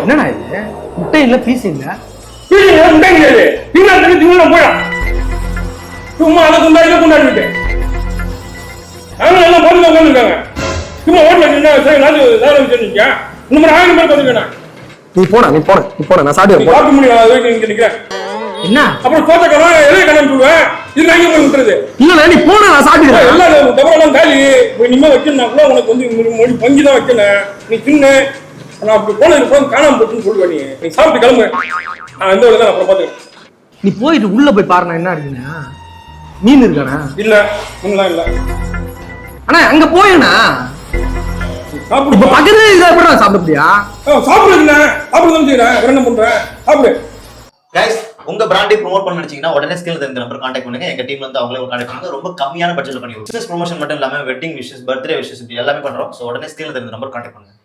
என்னண்ணா இது? முட்டை இல்ல, பீஸ் இல்ல. முட்டை கிடையாது. போயா சும்மா அதை கொண்டாடிட்டு நாங்களும் எல்லாம் பொருள் உட்காந்துருக்காங்க. சும்மா ஓட்டு இந்த மாதிரி 1000 பேர் வந்துருக்கேன். நீ போனா நான் சாப்பிட்டு பார்க்க முடியும். இங்க நிக்கிறேன். என்ன அப்புறம் தோட்டக்காரன் எதை கடன் சொல்லுவேன். இது நான் இங்க விட்டுறது இல்ல. நீ போனா நான் சாப்பிட்டு எல்லாம் டபரெல்லாம் காலி. இனிமே வைக்கணும் கூட உனக்கு மொழி பங்கி தான் வைக்கணும். நீ தின்னு நான் அப்படி போனதுக்கு காணாம போட்டுன்னு சொல்லுவேன். நீ சாப்பிட்டு கிளம்பு. நான் எந்த வேலை அப்புறம் பாத்துக்கிறேன். நீ போயிட்டு உள்ள போய் பாருண்ணா என்ன இருக்குண்ணா. மீன் இருக்கானா? இல்ல மீன்லாம் இல்ல. அண்ணா அங்க போயண்ணா சாப்பிடு. இப்ப பக்கத்துல இதை எப்படி சாப்பிடுறியா? சாப்பிடுறதுண்ணா சாப்பிடுதான் செய்யறேன். என்ன பண்றேன் சாப்பிடு. கைஸ், உங்க பிராண்டை ப்ரோமோட் பண்ண நினைச்சீங்கன்னா உடனே ஸ்கில் தெரிஞ்ச நம்பர் கான்டாக்ட் பண்ணுங்க. எங்க டீம்ல இருந்து அவங்களே கான்டாக்ட் பண்ணுங்க. ரொம்ப கம்மியான பட்ஜெட்ல பண்ணி பிசினஸ் ப்ரொமோஷன் மட்டும் இல்லாம வெட்டிங் விஷஸ், பர்த்டே விஷஸ் இப்படி எல்லாமே பண்றோம். சோ உடனே ஸ்கில் தெரிஞ்ச நம்பர் கான்டாக்ட் பண்ணுங்க.